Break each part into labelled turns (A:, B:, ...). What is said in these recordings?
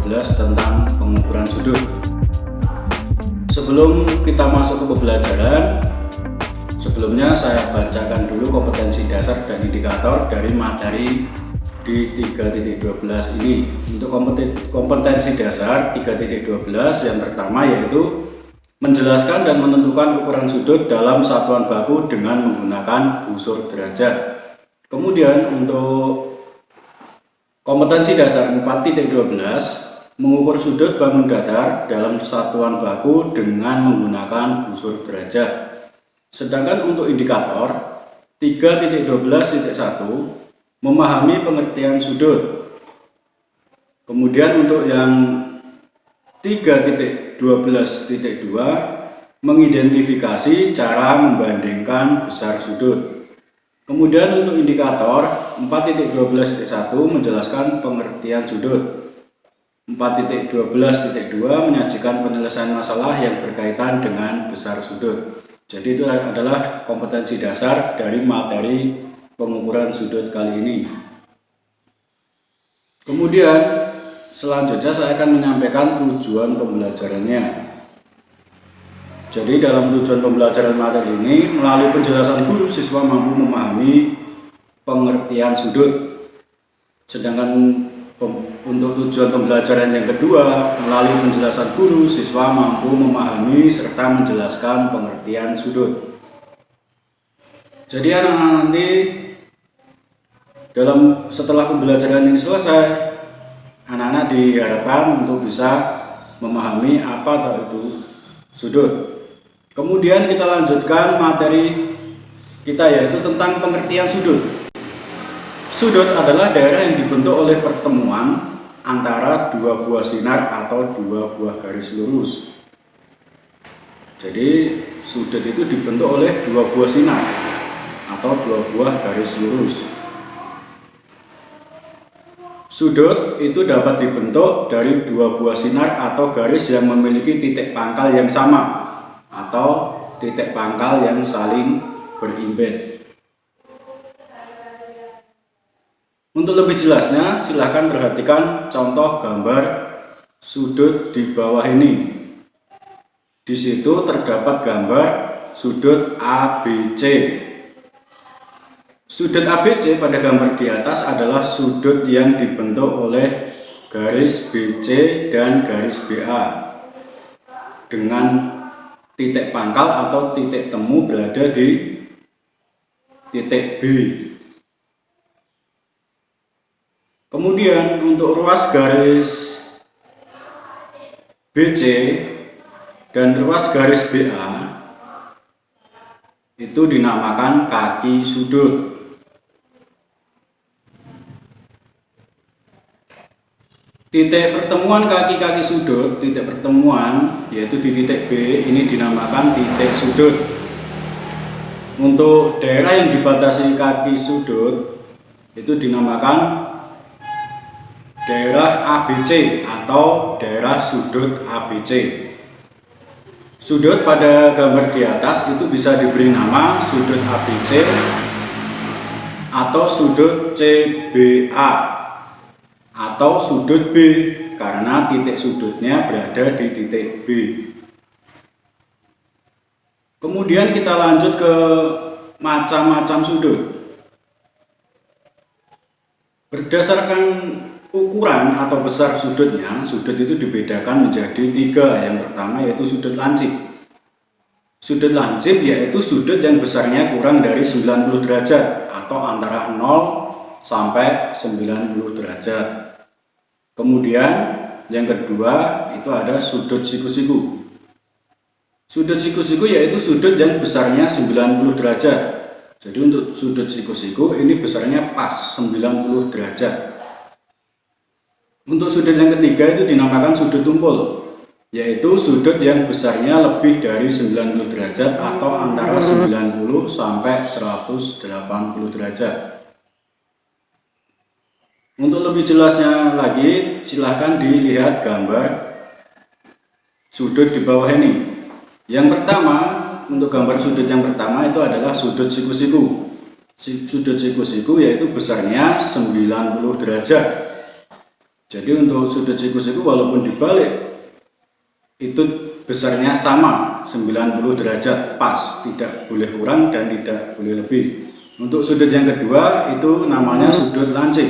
A: 12 tentang pengukuran sudut. Sebelum kita masuk ke pembelajaran, sebelumnya saya bacakan dulu kompetensi dasar dan indikator dari materi di 3.12 ini. Untuk kompetensi dasar 3.12 yang pertama yaitu menjelaskan dan menentukan ukuran sudut dalam satuan baku dengan menggunakan busur derajat. Kemudian untuk kompetensi dasar 4.12 mengukur sudut bangun datar dalam satuan baku dengan menggunakan busur derajat. Sedangkan untuk indikator 3.12.1 memahami pengertian sudut. Kemudian untuk yang 3.12.2 mengidentifikasi cara membandingkan besar sudut. Kemudian untuk indikator 4.12.1 menjelaskan pengertian sudut. 4.12.2 menyajikan penyelesaian masalah yang berkaitan dengan besar sudut. Jadi itu adalah kompetensi dasar dari materi pengukuran sudut kali ini. Kemudian selanjutnya saya akan menyampaikan tujuan pembelajarannya. Jadi dalam tujuan pembelajaran materi ini, melalui penjelasan guru, siswa mampu memahami pengertian sudut. Sedangkan untuk tujuan pembelajaran yang kedua, melalui penjelasan guru, siswa mampu memahami serta menjelaskan pengertian sudut. Jadi anak-anak nanti setelah pembelajaran ini selesai, anak-anak diharapkan untuk bisa memahami apa itu sudut. Kemudian kita lanjutkan materi kita yaitu tentang pengertian sudut. Sudut adalah daerah yang dibentuk oleh pertemuan antara dua buah sinar atau dua buah garis lurus. Jadi sudut itu dibentuk oleh dua buah sinar atau dua buah garis lurus. Sudut itu dapat dibentuk dari dua buah sinar atau garis yang memiliki titik pangkal yang sama atau titik pangkal yang saling berimbit. Untuk lebih jelasnya, silahkan perhatikan contoh gambar sudut di bawah ini. Di situ terdapat gambar sudut ABC. Sudut ABC pada gambar di atas adalah sudut yang dibentuk oleh garis BC dan garis BA dengan titik pangkal atau titik temu berada di titik B. Kemudian untuk ruas garis BC dan ruas garis BA itu dinamakan kaki sudut. Titik pertemuan kaki-kaki sudut, titik pertemuan yaitu di titik B ini dinamakan titik sudut. Untuk daerah yang dibatasi kaki sudut itu dinamakan daerah ABC atau daerah sudut ABC. Sudut pada gambar di atas itu bisa diberi nama sudut ABC atau sudut CBA atau sudut B karena titik sudutnya berada di titik B. Kemudian kita lanjut ke macam-macam sudut. Berdasarkan ukuran atau besar sudutnya, sudut itu dibedakan menjadi 3. Yang pertama yaitu sudut lancip. Sudut lancip yaitu sudut yang besarnya kurang dari 90 derajat atau antara 0 sampai 90 derajat. Kemudian yang kedua itu ada sudut siku-siku. Sudut siku-siku yaitu sudut yang besarnya 90 derajat. Jadi untuk sudut siku-siku ini besarnya pas 90 derajat. Untuk sudut yang ketiga itu dinamakan sudut tumpul, yaitu sudut yang besarnya lebih dari 90 derajat atau antara 90 sampai 180 derajat. Untuk lebih jelasnya lagi, silahkan dilihat gambar sudut di bawah ini. Yang pertama, untuk gambar sudut yang pertama itu adalah sudut siku-siku. Sudut siku-siku yaitu besarnya 90 derajat. Jadi untuk sudut siku-siku walaupun dibalik itu besarnya sama 90 derajat pas, tidak boleh kurang dan tidak boleh lebih. Untuk sudut yang kedua itu namanya sudut lancip.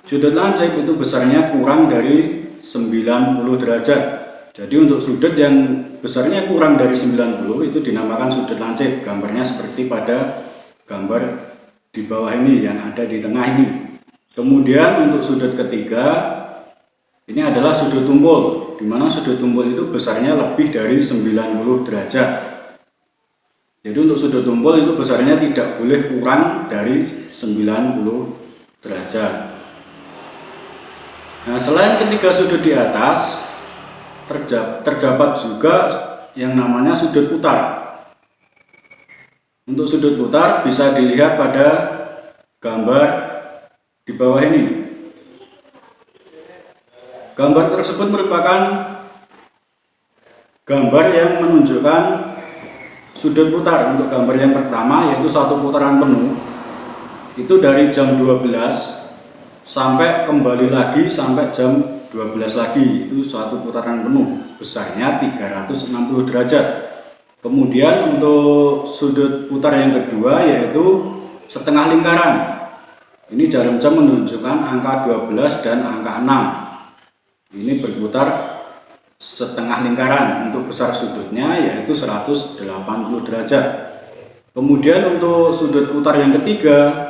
A: Sudut lancip itu besarnya kurang dari 90 derajat. Jadi untuk sudut yang besarnya kurang dari 90 itu dinamakan sudut lancip. Gambarnya seperti pada gambar di bawah ini yang ada di tengah ini. Kemudian untuk sudut ketiga ini adalah sudut tumpul, di mana sudut tumpul itu besarnya lebih dari 90 derajat. Jadi untuk sudut tumpul itu besarnya tidak boleh kurang dari 90 derajat. Nah, selain ketiga sudut di atas, terdapat juga yang namanya sudut putar. Untuk sudut putar bisa dilihat pada gambar di bawah ini. Gambar tersebut merupakan gambar yang menunjukkan sudut putar. Untuk gambar yang pertama yaitu satu putaran penuh itu dari jam 12 sampai kembali lagi sampai jam 12 lagi, itu satu putaran penuh besarnya 360 derajat. Kemudian untuk sudut putar yang kedua yaitu setengah lingkaran. Ini jarum jam menunjukkan angka 12 dan angka 6. Ini berputar setengah lingkaran. Untuk besar sudutnya yaitu 180 derajat. Kemudian untuk sudut putar yang ketiga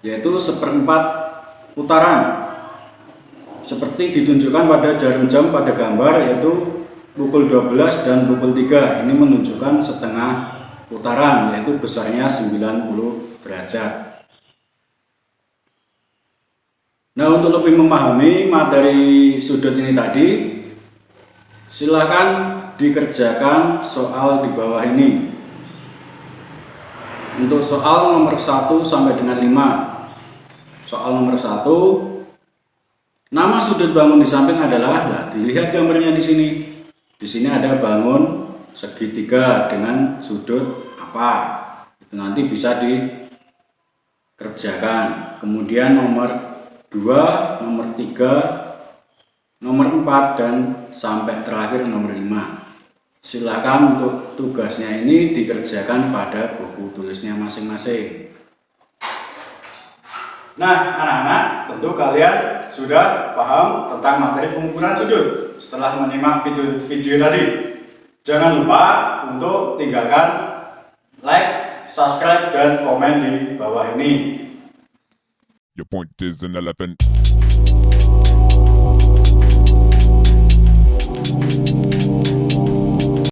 A: yaitu seperempat putaran, seperti ditunjukkan pada jarum jam pada gambar yaitu pukul 12 dan pukul 3. Ini menunjukkan setengah putaran yaitu besarnya 90 derajat. Nah, untuk lebih memahami materi sudut ini tadi, silakan dikerjakan soal di bawah ini. Untuk soal nomor 1 sampai dengan 5. Soal nomor 1, nama sudut bangun di samping adalah, dilihat gambarnya di sini. Di sini ada bangun segitiga dengan sudut apa? Itu nanti bisa dikerjakan. Kemudian nomor 2, nomor 3, nomor 4 dan sampai terakhir nomor 5. Silakan untuk tugasnya ini dikerjakan pada buku tulisnya masing-masing. Nah, anak-anak, tentu kalian sudah paham tentang materi pengukuran sudut setelah menyimak video tadi. Jangan lupa untuk tinggalkan like, subscribe, dan komen di bawah ini.
B: Your point is an elephant.